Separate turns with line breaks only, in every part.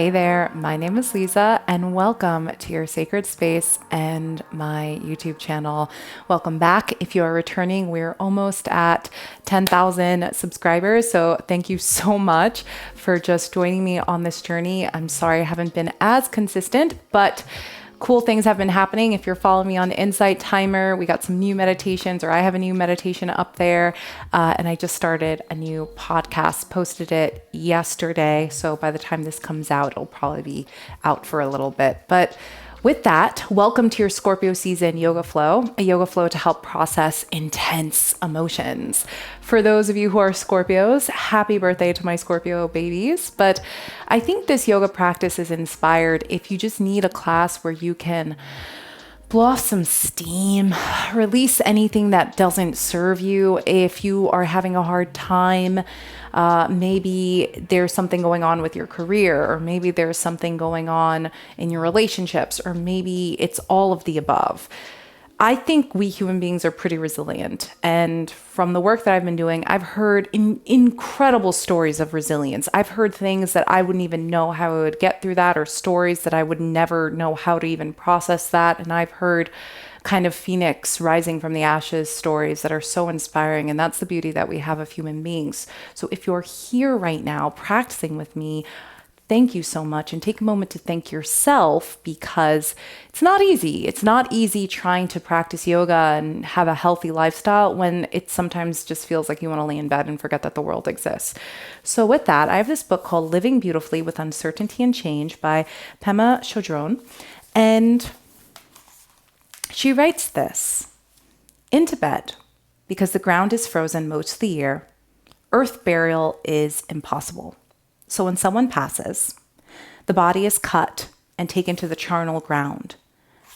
Hey there, my name is Liza, and welcome to your sacred space and my YouTube channel. Welcome back. If you are returning, we're almost at 10,000 subscribers, so thank you so much for just joining me on this journey. I'm sorry I haven't been as consistent, but cool things have been happening. If you're following me on the Insight Timer, we got some new meditations, or I have a new meditation up there. And I just started a new podcast, posted it yesterday. So by the time this comes out, it'll probably be out for a little bit. But with that, welcome to your Scorpio season yoga flow, a yoga flow to help process intense emotions. For those of you who are Scorpios, happy birthday to my Scorpio babies. But I think this yoga practice is inspired if you just need a class where you can blow off some steam, release anything that doesn't serve you. If you are having a hard time, maybe there's something going on with your career, or maybe there's something going on in your relationships, or maybe it's all of the above. I think we human beings are pretty resilient. And from the work that I've been doing, I've heard incredible stories of resilience. I've heard things that I wouldn't even know how I would get through that, or stories that I would never know how to even process that. And I've heard kind of phoenix rising from the ashes stories that are so inspiring. And that's the beauty that we have of human beings. So if you're here right now practicing with me, thank you so much, and take a moment to thank yourself, because it's not easy. It's not easy trying to practice yoga and have a healthy lifestyle when it sometimes just feels like you want to lay in bed and forget that the world exists. So with that, I have this book called Living Beautifully with Uncertainty and Change by Pema Chodron. And she writes this: in Tibet, because the ground is frozen most of the year, earth burial is impossible. So when someone passes, the body is cut and taken to the charnel ground,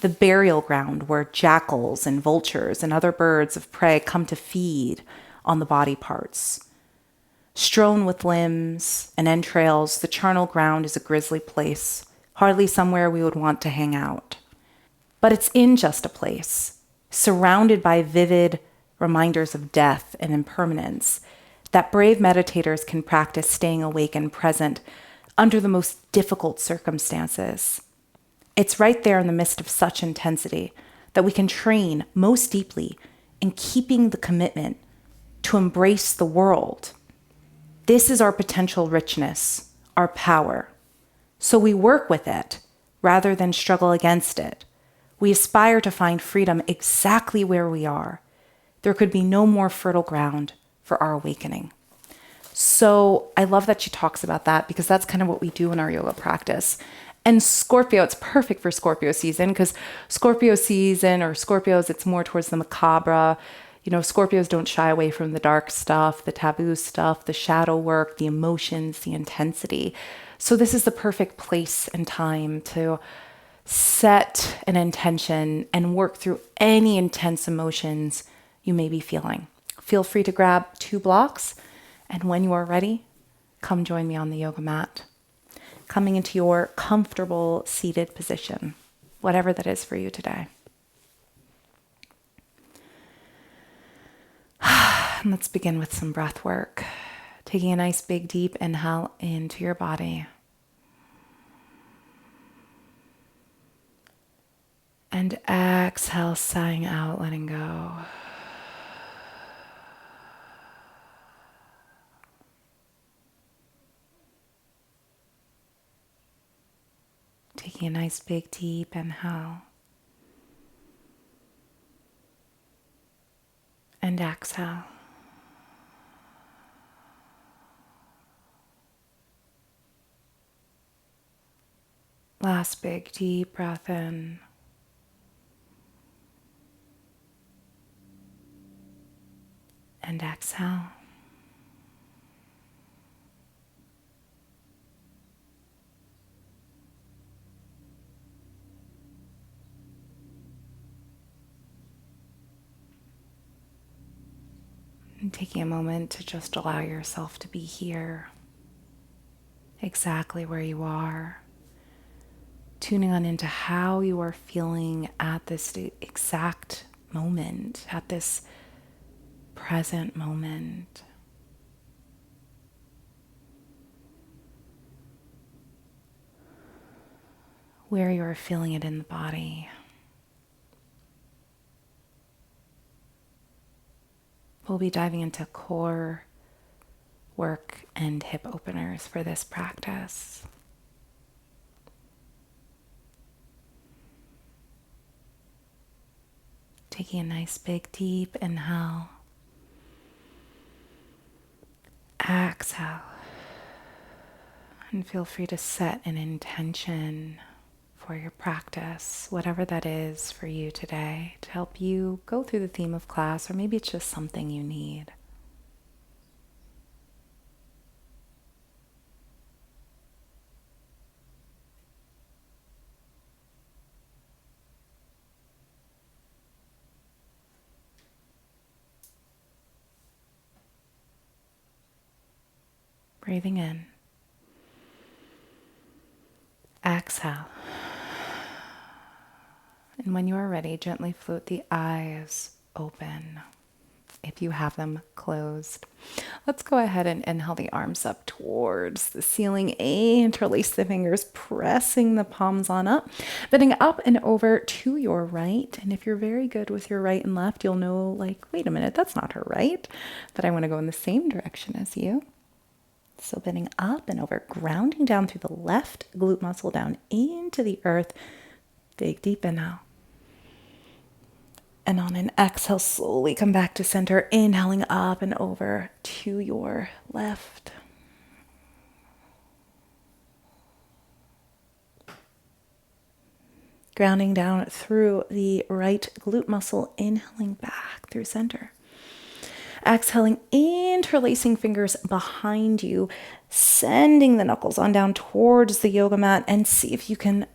the burial ground where jackals and vultures and other birds of prey come to feed on the body parts. Strewn with limbs and entrails, the charnel ground is a grisly place, hardly somewhere we would want to hang out. But it's in just a place, surrounded by vivid reminders of death and impermanence, that brave meditators can practice staying awake and present under the most difficult circumstances. It's right there in the midst of such intensity that we can train most deeply in keeping the commitment to embrace the world. This is our potential richness, our power. So we work with it rather than struggle against it. We aspire to find freedom exactly where we are. There could be no more fertile ground for our awakening. So I love that she talks about that, because that's kind of what we do in our yoga practice. And Scorpio, it's perfect for Scorpio season, because Scorpio season, or Scorpios, it's more towards the macabre. You know, Scorpios don't shy away from the dark stuff, the taboo stuff, the shadow work, the emotions, the intensity. So this is the perfect place and time to set an intention and work through any intense emotions you may be feeling. Feel free to grab 2 blocks, and when you are ready, come join me on the yoga mat, coming into your comfortable seated position, whatever that is for you today. Let's begin with some breath work. Taking a nice big deep inhale into your body. And exhale, sighing out, letting go. Taking a nice big deep inhale. And exhale. Last big deep breath in. And exhale. And taking a moment to just allow yourself to be here, exactly where you are. Tuning on into how you are feeling at this exact moment, at this present moment. where you're feeling it in the body. We'll be diving into core work and hip openers for this practice. Taking a nice big deep inhale. Exhale. And feel free to set an intention for your practice, whatever that is for you today, to help you go through the theme of class, or maybe it's just something you need. Breathing in. Exhale. And when you are ready, gently float the eyes open, if you have them closed. Let's go ahead and inhale the arms up towards the ceiling. Interlace the fingers, pressing the palms on up, bending up and over to your right. And if you're very good with your right and left, you'll know, like, wait a minute, that's not her right, but I want to go in the same direction as you. So bending up and over, grounding down through the left glute muscle down into the earth. Big deep inhale. And on an exhale, slowly come back to center, inhaling up and over to your left. Grounding down through the right glute muscle, inhaling back through center. Exhaling, interlacing fingers behind you, sending the knuckles on down towards the yoga mat, and see if you can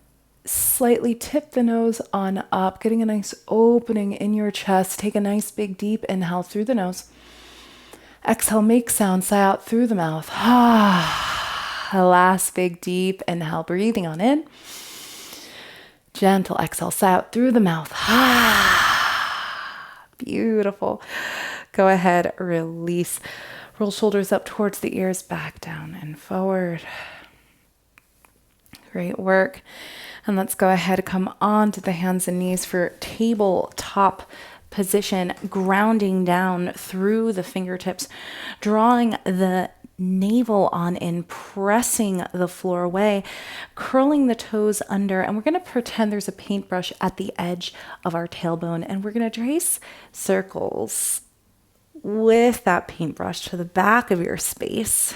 slightly tip the nose on up, getting a nice opening in your chest. Take a nice big deep inhale through the nose. Exhale, make sound, sigh out through the mouth. Last big deep inhale, breathing on in. Gentle exhale, sigh out through the mouth. Beautiful. Go ahead, release. Roll shoulders up towards the ears, back down and forward. Great work. And let's go ahead, come onto the hands and knees for tabletop position, grounding down through the fingertips, drawing the navel on in, pressing the floor away, curling the toes under, and we're going to pretend there's a paintbrush at the edge of our tailbone, and we're going to trace circles with that paintbrush to the back of your space,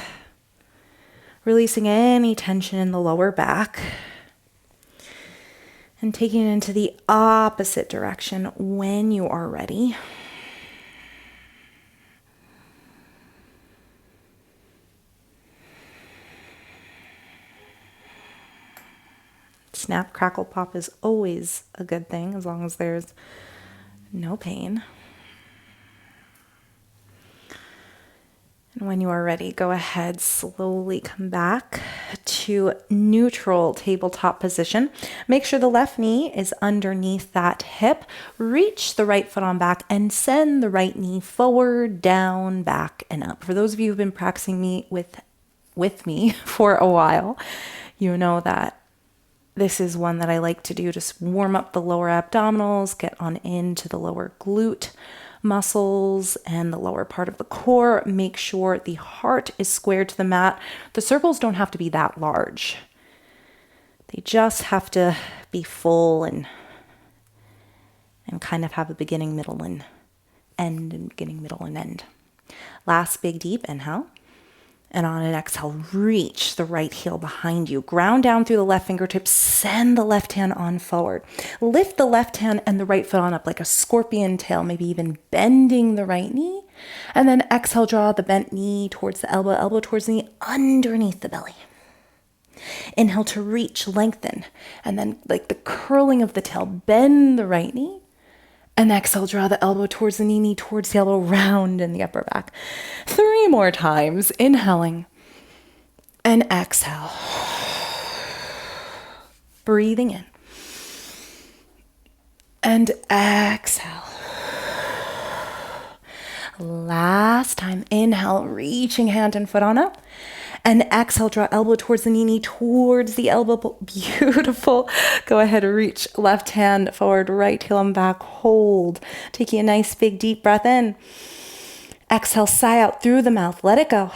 releasing any tension in the lower back and taking it into the opposite direction when you are ready. Snap, crackle, pop is always a good thing as long as there's no pain. And when you are ready, go ahead, slowly come back to neutral tabletop position. Make sure the left knee is underneath that hip. Reach the right foot on back and send the right knee forward, down, back, and up. For those of you who've been practicing with me for a while, you know that this is one that I like to do. Just warm up the lower abdominals, get on into the lower glute muscles and the lower part of the core. Make sure the heart is squared to the mat. The circles don't have to be that large. They just have to be full and kind of have a beginning, middle, and end, and beginning, middle, and end. Last big deep inhale. And on an exhale, reach the right heel behind you. Ground down through the left fingertips. Send the left hand on forward. Lift the left hand and the right foot on up like a scorpion tail, maybe even bending the right knee. And then exhale, draw the bent knee towards the elbow towards the knee, underneath the belly. Inhale to reach, lengthen. And then like the curling of the tail, bend the right knee. And exhale, draw the elbow towards the knee towards the elbow, round in the upper back. 3 more times, inhaling and exhale. Breathing in and exhale. Last time, inhale, reaching hand and foot on up. And exhale, draw elbow towards the knee, towards the elbow. Beautiful. Go ahead, reach left hand forward, right heel and back. Hold. Taking a nice big deep breath in. Exhale, sigh out through the mouth. Let it go.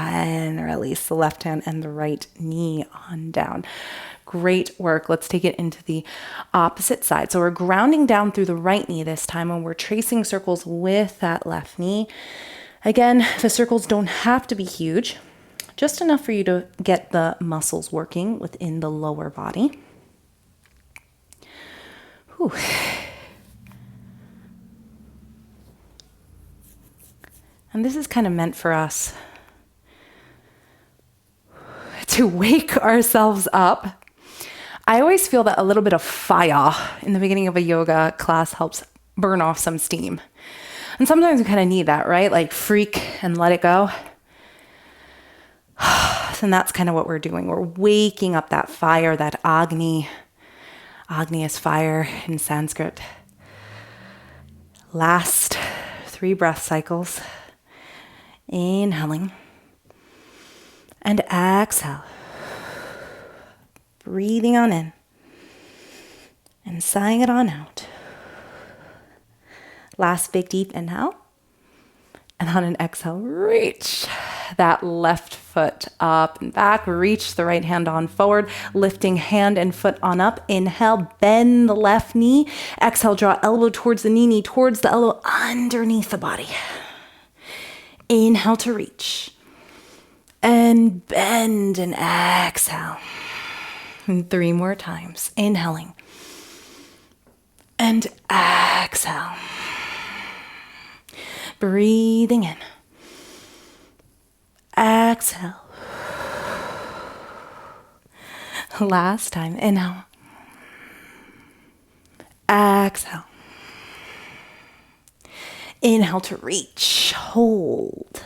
And release the left hand and the right knee on down. Great work. Let's take it into the opposite side. So we're grounding down through the right knee this time, and we're tracing circles with that left knee. Again, the circles don't have to be huge, just enough for you to get the muscles working within the lower body. Whew. And this is kind of meant for us to wake ourselves up. I always feel that a little bit of fire in the beginning of a yoga class helps burn off some steam. And sometimes we kind of need that, right? Like freak and let it go. And that's kind of what we're doing. We're waking up that fire, that Agni. Agni is fire in Sanskrit. Last 3 breath cycles. Inhaling and exhale. Breathing on in and sighing it on out. Last big deep inhale. And on an exhale, reach that left foot up and back. Reach the right hand on forward, lifting hand and foot on up. Inhale, bend the left knee. Exhale, draw elbow towards the knee towards the elbow underneath the body. Inhale to reach and bend and exhale. And 3 more times. Inhaling and exhale. Breathing in. Exhale. Last time. Inhale. Exhale. Inhale to reach, hold.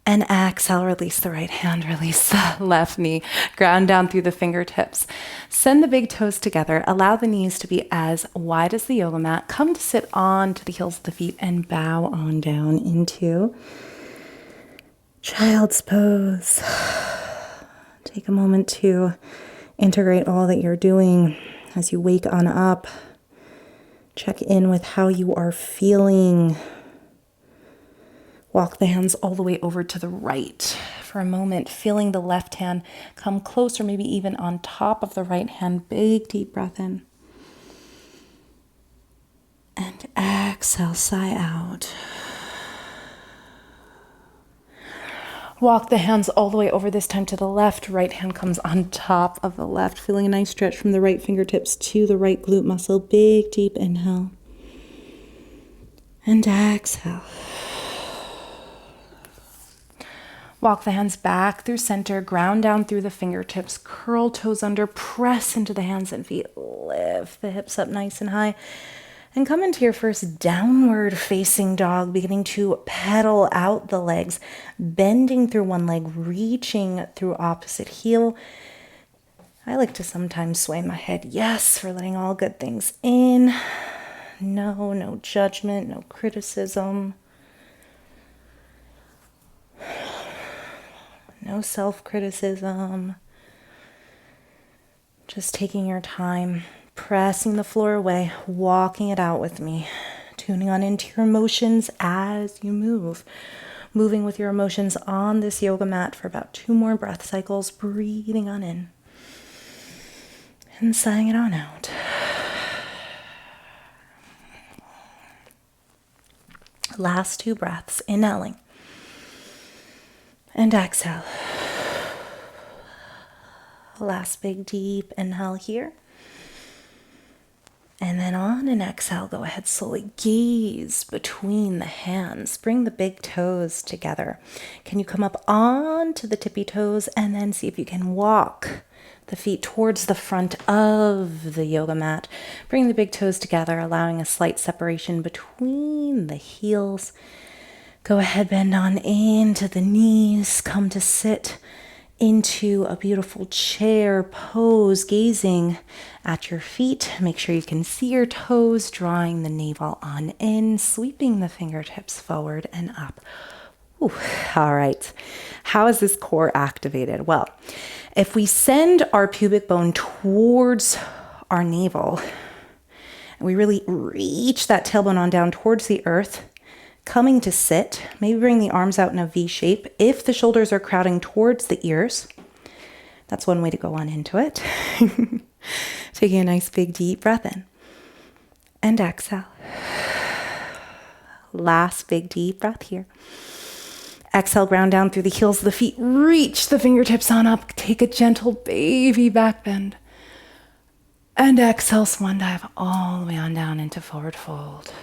And exhale, release the right hand, release the left knee. Ground down through the fingertips. Send the big toes together. Allow the knees to be as wide as the yoga mat. Come to sit on to the heels of the feet and bow on down into child's pose. Take a moment to integrate all that you're doing as you wake on up. Check in with how you are feeling. Walk the hands all the way over to the right for a moment, feeling the left hand come closer, maybe even on top of the right hand. Big deep breath in. And exhale, sigh out. Walk the hands all the way over this time to the left. Right hand comes on top of the left. Feeling a nice stretch from the right fingertips to the right glute muscle. Big deep inhale. And exhale. Walk the hands back through center. Ground down through the fingertips. Curl toes under. Press into the hands and feet. Lift the hips up nice and high. And come into your first downward facing dog, beginning to pedal out the legs, bending through one leg, reaching through opposite heel. I like to sometimes sway my head yes for letting all good things in. No judgment, no criticism. No self-criticism. Just taking your time. Pressing the floor away, walking it out with me, tuning on into your emotions as you move. Moving with your emotions on this yoga mat for about 2 more breath cycles, breathing on in and sighing it on out. Last 2 breaths, inhaling and exhale. Last big deep inhale here. And then on an exhale, go ahead, slowly gaze between the hands. Bring the big toes together. Can you come up onto the tippy toes and then see if you can walk the feet towards the front of the yoga mat. Bring the big toes together, allowing a slight separation between the heels. Go ahead, bend on into the knees. Come to sit into a beautiful chair pose, gazing at your feet. Make sure you can see your toes, drawing the navel on in, sweeping the fingertips forward and up. Ooh, all right. How is this core activated? Well, if we send our pubic bone towards our navel, and we really reach that tailbone on down towards the earth, coming to sit, maybe bring the arms out in a V shape. If the shoulders are crowding towards the ears, that's one way to go on into it. Taking a nice big deep breath in and exhale. Last big deep breath here. Exhale, ground down through the heels of the feet. Reach the fingertips on up. Take a gentle baby back bend. And exhale, swan dive all the way on down into forward fold.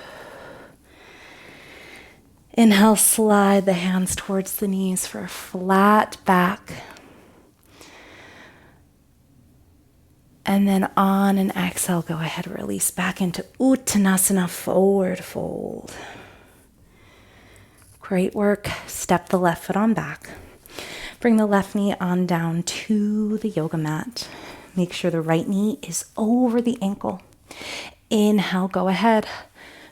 Inhale, slide the hands towards the knees for a flat back. And then on an exhale, go ahead, release back into Uttanasana, forward fold. Great work. Step the left foot on back. Bring the left knee on down to the yoga mat. Make sure the right knee is over the ankle. Inhale, go ahead.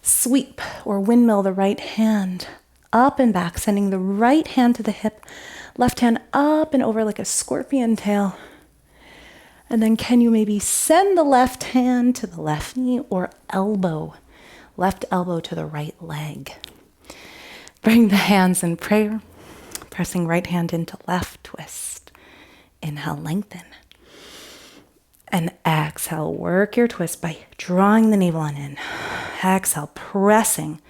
Sweep or windmill the right hand up and back, sending the right hand to the hip, left hand up and over like a scorpion tail. And then can you maybe send the left hand to the left knee or elbow, left elbow to the right leg. Bring the hands in prayer, pressing right hand into left twist. Inhale, lengthen. And exhale, work your twist by drawing the navel on in. Exhale, pressing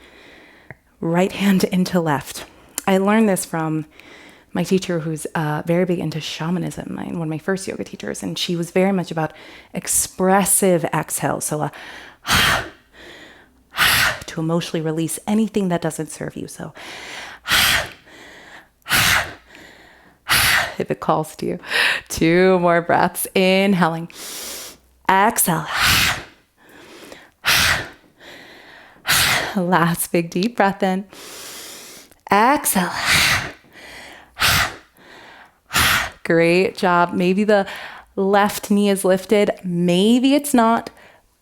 right hand into left. I learned this from my teacher who's very big into shamanism, one of my first yoga teachers, and she was very much about expressive exhale. So to emotionally release anything that doesn't serve you. So if it calls to you. 2 more breaths. Inhaling. Exhale. Last big deep breath in. Exhale. Great job. Maybe the left knee is lifted. Maybe it's not.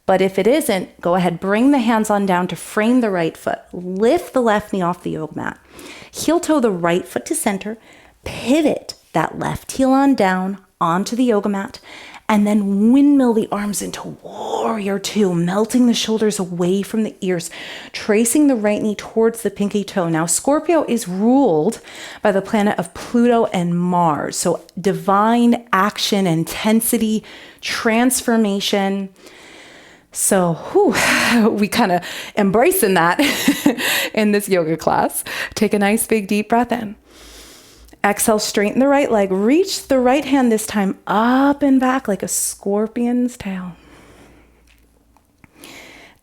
But if it isn't, go ahead, bring the hands on down to frame the right foot. Lift the left knee off the yoga mat. Heel toe the right foot to center. Pivot that left heel on down onto the yoga mat. And then windmill the arms into warrior 2, melting the shoulders away from the ears, tracing the right knee towards the pinky toe. Now, Scorpio is ruled by the planet of Pluto and Mars. So divine action, intensity, transformation. So we kind of embracing that in this yoga class. Take a nice big deep breath in. Exhale, straighten the right leg. Reach the right hand this time up and back like a scorpion's tail.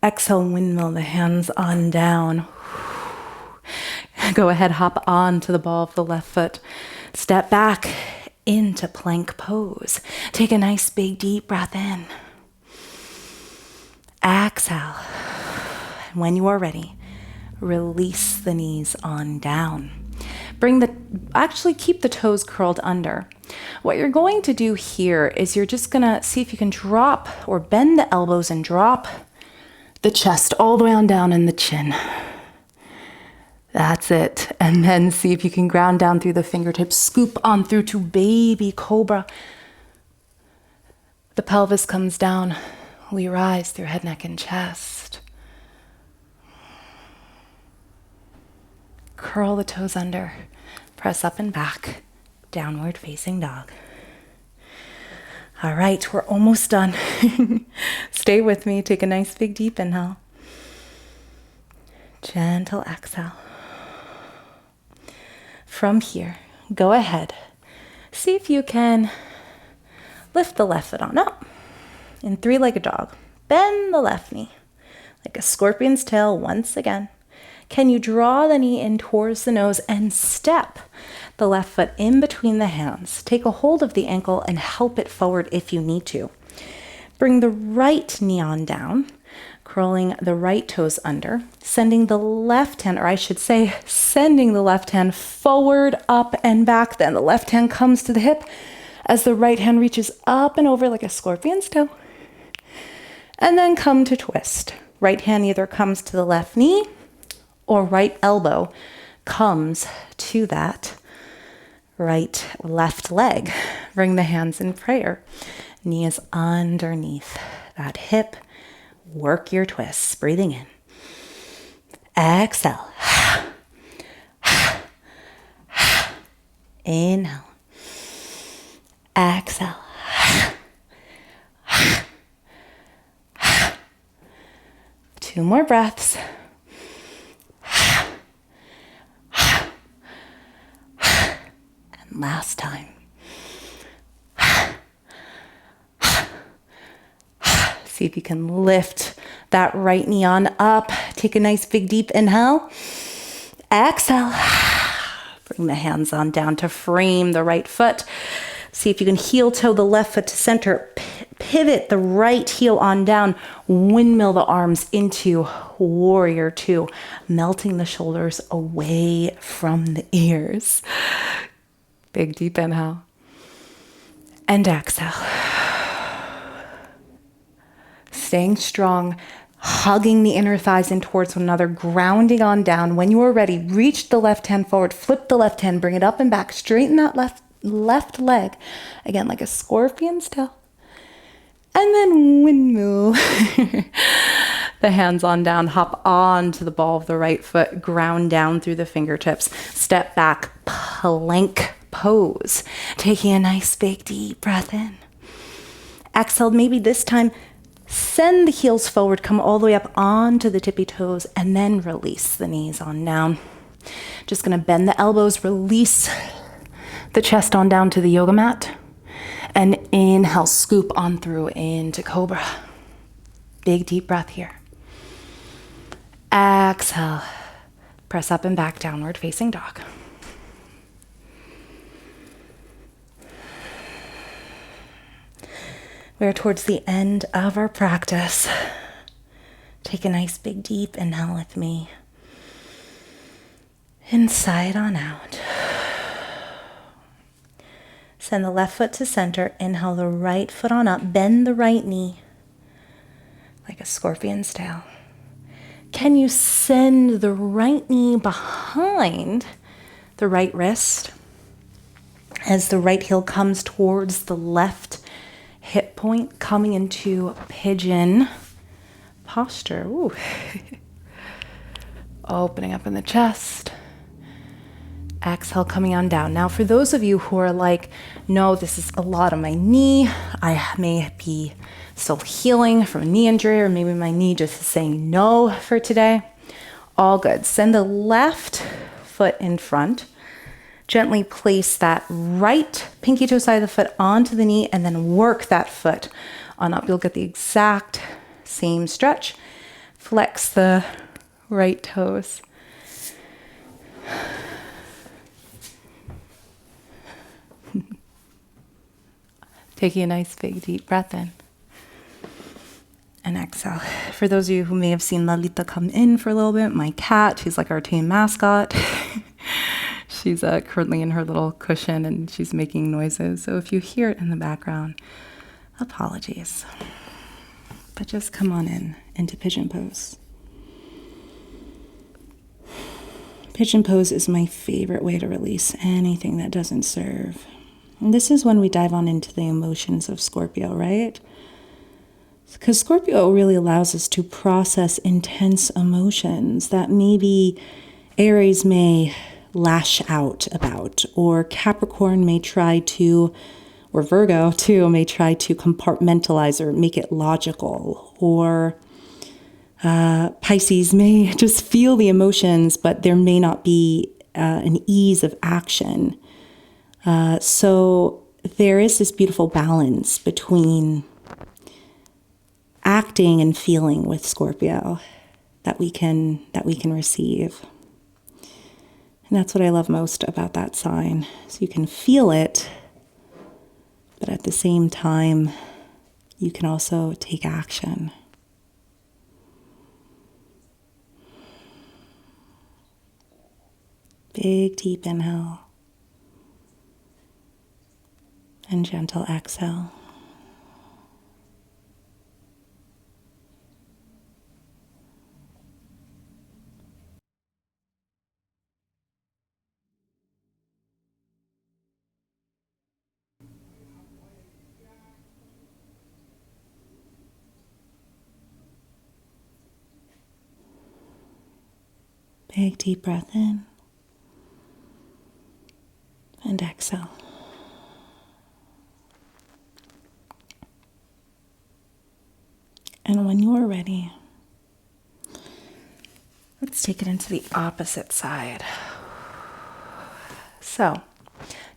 Exhale, windmill the hands on down. Go ahead, hop on to the ball of the left foot. Step back into plank pose. Take a nice big deep breath in. Exhale. And when you are ready, release the knees on down. Actually keep the toes curled under. What you're going to do here is you're just gonna see if you can drop or bend the elbows and drop the chest all the way on down in the chin. That's it. And then see if you can ground down through the fingertips, scoop on through to baby cobra. The pelvis comes down. We rise through head, neck, and chest. Curl the toes under. Press up and back. Downward facing dog. All right, we're almost done. Stay with me. Take a nice big deep inhale. Gentle exhale. From here, go ahead. See if you can lift the left foot on up in 3-legged dog. Bend the left knee like a scorpion's tail once again. Can you draw the knee in towards the nose and step the left foot in between the hands? Take a hold of the ankle and help it forward if you need to. Bring the right knee on down, curling the right toes under, sending the left hand, or I should say, sending the left hand forward, up, and back. Then the left hand comes to the hip as the right hand reaches up and over like a scorpion's tail. And then come to twist. Right hand either comes to the left knee or right elbow comes to that right, left leg. Bring the hands in prayer. Knee is underneath that hip. Work your twists. Breathing in. Exhale. Inhale. Exhale. Two more breaths. And last time. See if you can lift that right knee on up. Take a nice big deep inhale. Exhale. Bring the hands on down to frame the right foot. See if you can heel toe the left foot to center. Pivot the right heel on down. Windmill the arms into warrior two. Melting the shoulders away from the ears. Big deep inhale. And exhale. Staying strong. Hugging the inner thighs in towards one another, grounding on down. When you are ready, reach the left hand forward, flip the left hand, bring it up and back, straighten that left leg. Again, like a scorpion's tail. And then windmill. The hands on down, hop on to the ball of the right foot, ground down through the fingertips, step back, plank pose. Taking a nice big deep breath in. Exhale, maybe this time, send the heels forward, come all the way up onto the tippy toes, and then release the knees on down. Just gonna bend the elbows, release the chest on down to the yoga mat, and inhale, scoop on through into cobra. Big deep breath here. Exhale, press up and back, downward facing dog. We're towards the end of our practice. Take a nice big deep inhale with me. Inside on out. Send the left foot to center. Inhale the right foot on up. Bend the right knee like a scorpion's tail. Can you send the right knee behind the right wrist as the right heel comes towards the left hip point, coming into pigeon posture. Ooh. Opening up in the chest. Exhale, coming on down. Now, for those of you who are like, no, this is a lot on my knee. I may be still healing from a knee injury, or maybe my knee just is saying no for today. All good. Send the left foot in front. Gently place that right pinky toe side of the foot onto the knee and then work that foot on up. You'll get the exact same stretch. Flex the right toes. Taking a nice big deep breath in. And exhale. For those of you who may have seen Lalita come in for a little bit, my cat, she's like our team mascot. She's currently in her little cushion and she's making noises. So if you hear it in the background, apologies. But just come on in into pigeon pose. Pigeon pose is my favorite way to release anything that doesn't serve. And this is when we dive on into the emotions of Scorpio, right? Because Scorpio really allows us to process intense emotions that maybe Aries may lash out about, or Capricorn may try to, or Virgo too, may try to compartmentalize or make it logical, or Pisces may just feel the emotions, but there may not be an ease of action. So there is this beautiful balance between acting and feeling with Scorpio that we can receive. And that's what I love most about that sign. So you can feel it, but at the same time, you can also take action. Big deep inhale and gentle exhale. Big deep breath in and exhale. And when you are ready, let's take it into the opposite side. So,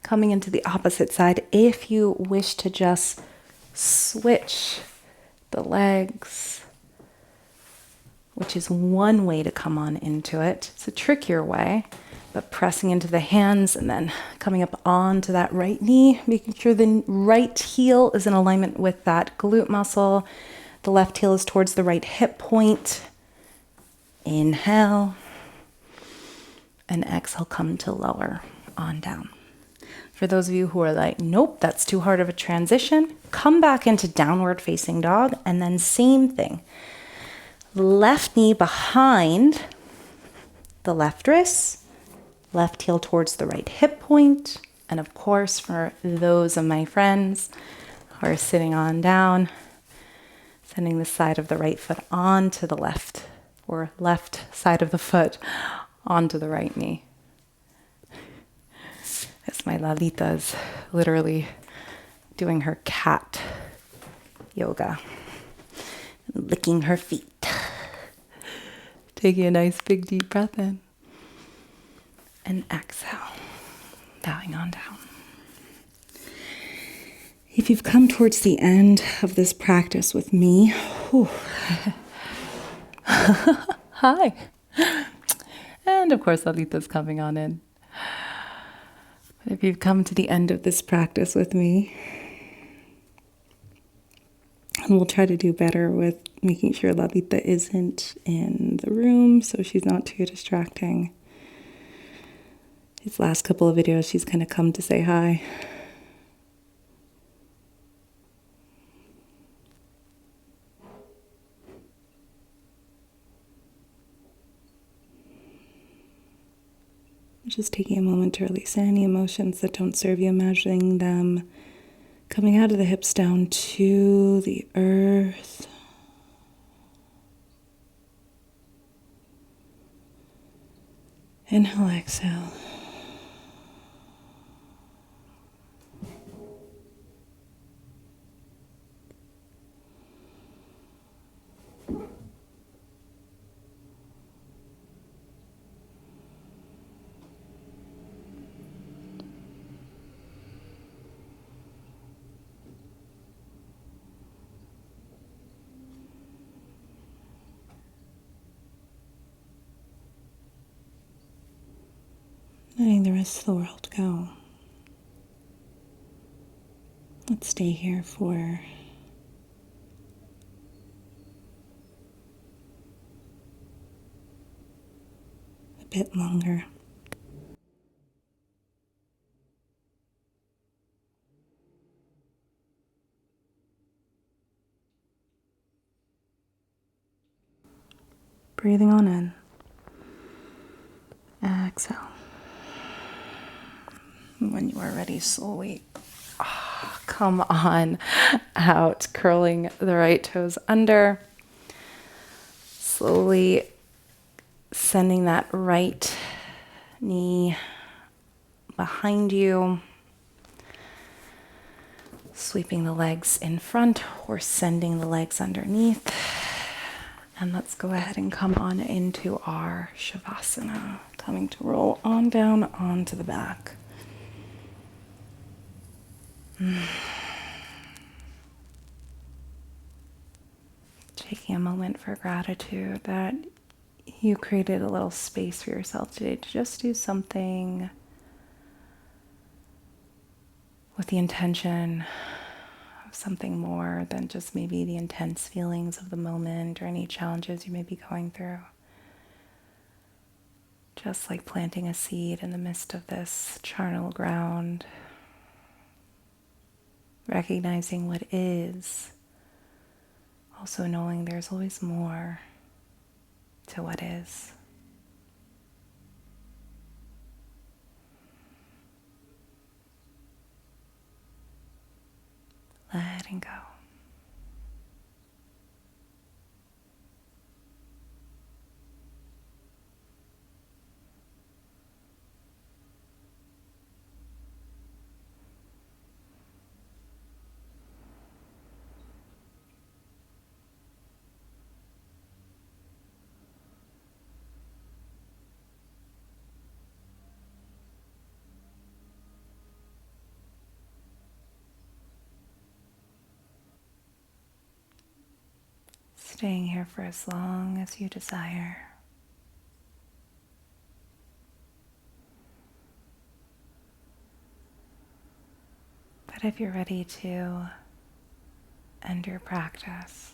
coming into the opposite side, if you wish to just switch the legs, which is one way to come on into it. It's a trickier way, but pressing into the hands and then coming up onto that right knee, making sure the right heel is in alignment with that glute muscle. The left heel is towards the right hip point. Inhale. And exhale, come to lower on down. For those of you who are like, nope, that's too hard of a transition, come back into downward facing dog and then same thing. Left knee behind the left wrist, left heel towards the right hip point. And of course, for those of my friends who are sitting on down, sending the side of the right foot onto the left, or left side of the foot onto the right knee. As my Lalita's literally doing her cat yoga, licking her feet. Taking a nice big deep breath in. And exhale, bowing on down. If you've come towards the end of this practice with me, hi. And of course, Lalita's coming on in. But if you've come to the end of this practice with me, and we'll try to do better with making sure Lalita isn't in the room so she's not too distracting. These last couple of videos, she's kind of come to say hi. Just taking a moment to release any emotions that don't serve you, imagining them coming out of the hips down to the earth. Inhale, exhale. Letting the rest of the world go. Let's stay here for a bit longer. Breathing on in. Exhale. When you are ready, slowly come on out, curling the right toes under. Slowly sending that right knee behind you. Sweeping the legs in front or sending the legs underneath. And let's go ahead and come on into our Shavasana. Coming to roll on down onto the back. Taking a moment for gratitude that you created a little space for yourself today to just do something with the intention of something more than just maybe the intense feelings of the moment or any challenges you may be going through. Just like planting a seed in the midst of this charnel ground, recognizing what is, also knowing there's always more to what is. Letting go. staying here for as long as you desire. But if you're ready to end your practice,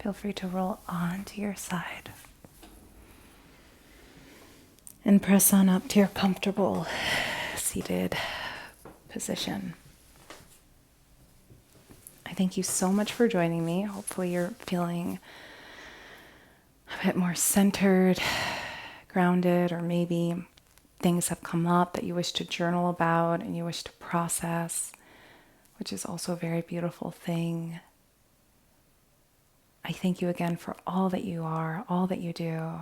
feel free to roll onto your side and press on up to your comfortable seated position. I thank you so much for joining me. Hopefully you're feeling a bit more centered, grounded, or maybe things have come up that you wish to journal about and you wish to process, which is also a very beautiful thing. I thank you again for all that you are, all that you do.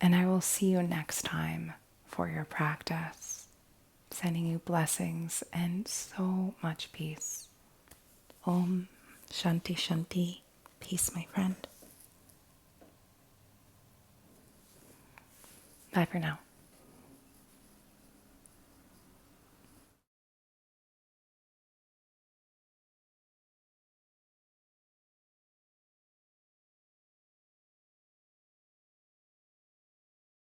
And I will see you next time for your practice. Sending you blessings and so much peace. Om Shanti Shanti. Peace, my friend. Bye for now.